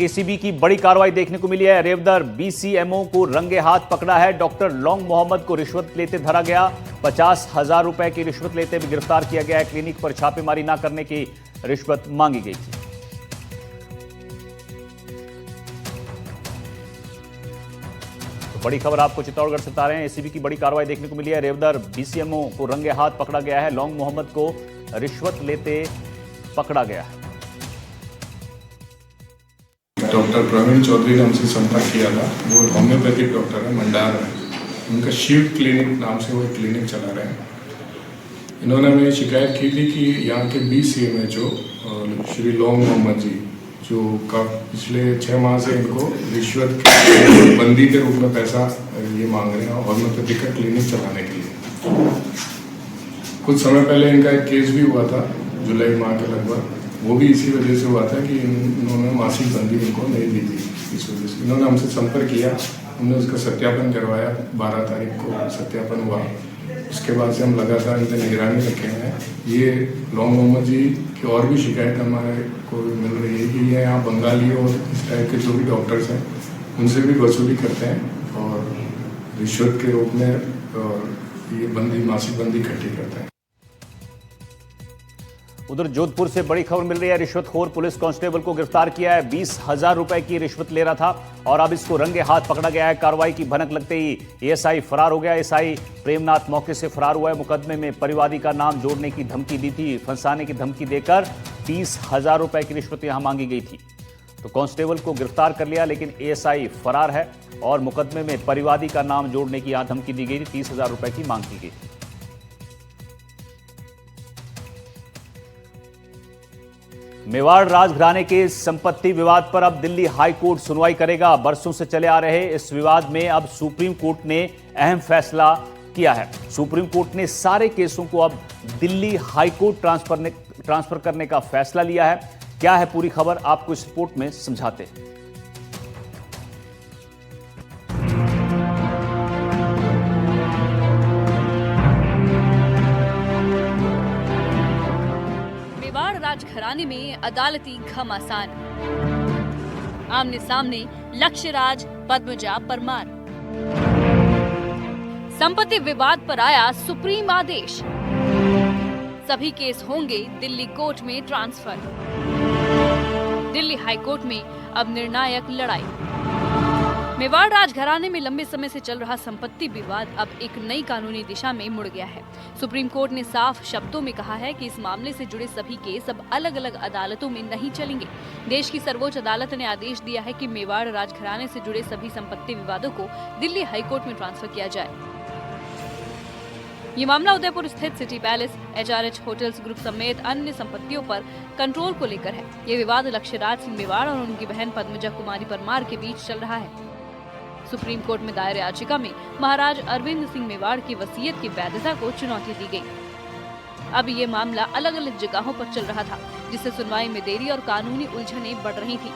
ACB की बड़ी कार्रवाई देखने को मिली है। रेवदर बीसीएमओ को रंगे हाथ पकड़ा है। डॉक्टर लौंग मोहम्मद को रिश्वत लेते धरा गया। 50,000 रुपए की रिश्वत लेते भी गिरफ्तार किया गया है। क्लिनिक पर छापेमारी न करने की रिश्वत मांगी गई थी। तो बड़ी खबर आपको चित्तौड़गढ़ से बता रहे हैं। एसीबी की बड़ी कार्रवाई देखने को मिली है। रेवदर बीसीएमओ को रंगे हाथ पकड़ा गया है। लौंग मोहम्मद को रिश्वत लेते पकड़ा गया है। डॉक्टर प्रवीण चौधरी ने हमसे संपर्क किया था। वो होम्योपैथिक डॉक्टर है, मंडार है। उनका शिव क्लिनिक नाम से वो क्लिनिक चला रहे हैं। इन्होंने हमें शिकायत की थी कि यहाँ के बीसीएमओ श्री लौंग मोहम्मद जी जो पिछले 6 माह से इनको रिश्वत बंदी के रूप में पैसा ये मांग रहे हैं होम्योपैथिक का क्लिनिक चलाने के लिए। कुछ समय पहले इनका एक केस भी हुआ था जुलाई माह के लगभग। वो भी इसी वजह से हुआ था कि इन्होंने मासिक बंदी इनको नहीं दी थी। इस वजह से इन्होंने हमसे संपर्क किया। हमने उसका सत्यापन करवाया। 12 तारीख को सत्यापन हुआ। उसके बाद से हम लगातार इन पर निगरानी रखे हैं। ये लौंग मोहम्मद जी की और भी शिकायत हमारे को मिल रही है कि ये यहाँ बंगाली और इस टाइप के जो भी डॉक्टर्स हैं उनसे भी वसूली करते हैं और रिश्वत के रूप में और ये बंदी मासिक बंदी इकट्ठी करते हैं। उधर जोधपुर से बड़ी खबर मिल रही है। रिश्वतखोर पुलिस कांस्टेबल को गिरफ्तार किया है। 20,000 रुपए की रिश्वत ले रहा था और अब इसको रंगे हाथ पकड़ा गया है। कार्रवाई की भनक लगते ही एएसआई फरार हो गया। एएसआई प्रेमनाथ मौके से फरार हुआ है। मुकदमे में परिवादी का नाम जोड़ने की धमकी दी थी। फंसाने की धमकी देकर 30,000 रुपए की रिश्वत यहां मांगी गई थी। तो कांस्टेबल को गिरफ्तार कर लिया, लेकिन एएसआई फरार है और मुकदमे में परिवादी का नाम जोड़ने की यहां धमकी दी गई थी। 30,000 रुपए की मांग की गई थी। मेवाड़ राजघराने के संपत्ति विवाद पर अब दिल्ली हाई कोर्ट सुनवाई करेगा। बरसों से चले आ रहे इस विवाद में अब सुप्रीम कोर्ट ने अहम फैसला किया है। सुप्रीम कोर्ट ने सारे केसों को अब दिल्ली हाई कोर्ट ट्रांसफर करने का फैसला लिया है। क्या है पूरी खबर, आपको इस रिपोर्ट में समझाते हैं। राजघराने में अदालती घमासान। आमने सामने लक्ष्यराज, पद्मजा, परमार। संपत्ति विवाद पर आया सुप्रीम आदेश। सभी केस होंगे दिल्ली कोर्ट में ट्रांसफर। दिल्ली हाई कोर्ट में अब निर्णायक लड़ाई। मेवाड़ राजघराने में लंबे समय से चल रहा संपत्ति विवाद अब एक नई कानूनी दिशा में मुड़ गया है। सुप्रीम कोर्ट ने साफ शब्दों में कहा है कि इस मामले से जुड़े सभी केस अब अलग अलग अदालतों में नहीं चलेंगे। देश की सर्वोच्च अदालत ने आदेश दिया है कि मेवाड़ राजघराने से जुड़े सभी संपत्ति विवादों को दिल्ली हाईकोर्ट में ट्रांसफर किया जाए। ये मामला उदयपुर स्थित city palace, HRH hotels group समेत अन्य संपत्तियों पर कंट्रोल को लेकर है। ये विवाद लक्ष्यराज सिंह मेवाड़ और उनकी बहन पद्मजा कुमारी परमार के बीच चल रहा है। सुप्रीम कोर्ट में दायर याचिका में महाराज अरविंद सिंह मेवाड़ की वसीयत की वैधता को चुनौती दी गई। अब ये मामला अलग अलग जगहों पर चल रहा था, जिससे सुनवाई में देरी और कानूनी उलझनें बढ़ रही थी।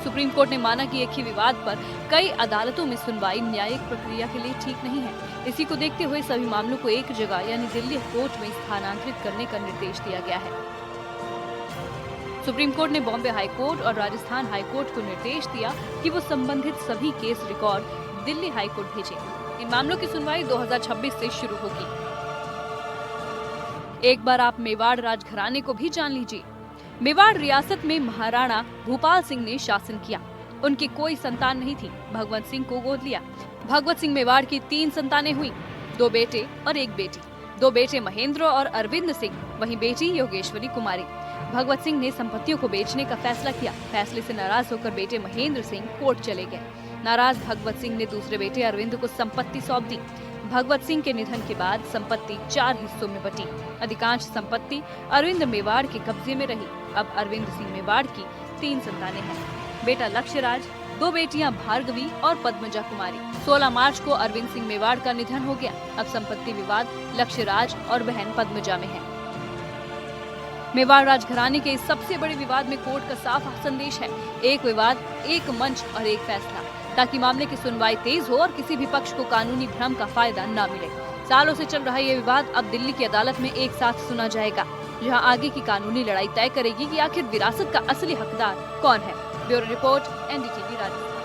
सुप्रीम कोर्ट ने माना कि एक ही विवाद पर कई अदालतों में सुनवाई न्यायिक प्रक्रिया के लिए ठीक नहीं है। इसी को देखते हुए सभी मामलों को एक जगह यानी दिल्ली कोर्ट में स्थानांतरित करने का निर्देश दिया गया है। सुप्रीम कोर्ट ने बॉम्बे हाई कोर्ट और राजस्थान हाई कोर्ट को निर्देश दिया कि वो संबंधित सभी case record Delhi high court भेजें। इन मामलों की सुनवाई 2026 से शुरू होगी। एक बार आप मेवाड़ राजघराने को भी जान लीजिए। मेवाड़ रियासत में महाराणा भूपाल सिंह ने शासन किया। उनकी कोई संतान नहीं थी। भगवत सिंह को गोद लिया। भगवत सिंह मेवाड़ की 3 संतानें हुई, 2 बेटे और 1 बेटी। 2 बेटे महेंद्र और अरविंद सिंह, वहीं बेटी योगेश्वरी कुमारी। भगवत सिंह ने संपत्तियों को बेचने का फैसला किया। फैसले से नाराज होकर बेटे महेंद्र सिंह कोर्ट चले गए। नाराज भगवत सिंह ने दूसरे बेटे अरविंद को संपत्ति सौंप दी। भगवत सिंह के निधन के बाद संपत्ति 4 हिस्सों में बटी। अधिकांश संपत्ति अरविंद मेवाड़ के कब्जे में रही। अब अरविंद सिंह मेवाड़ की 3 संतानें हैं। बेटा लक्ष्यराज, 2 बेटियां भार्गवी और पद्मजा कुमारी। 16 मार्च को अरविंद सिंह मेवाड़ का निधन हो गया। अब संपत्ति विवाद लक्ष्यराज और बहन पद्मजा में है। मेवाड़ राजघराने के इस सबसे बड़े विवाद में कोर्ट का साफ संदेश है, एक विवाद, एक मंच और एक फैसला, ताकि मामले की सुनवाई तेज हो और किसी भी पक्ष को कानूनी भ्रम का फायदा न मिले। सालों से चल रहा ये विवाद अब दिल्ली की अदालत में एक साथ सुना जाएगा, जहां आगे की कानूनी लड़ाई तय करेगी कि आखिर विरासत का असली हकदार कौन है। Bureau report, NDTV Rajasthan.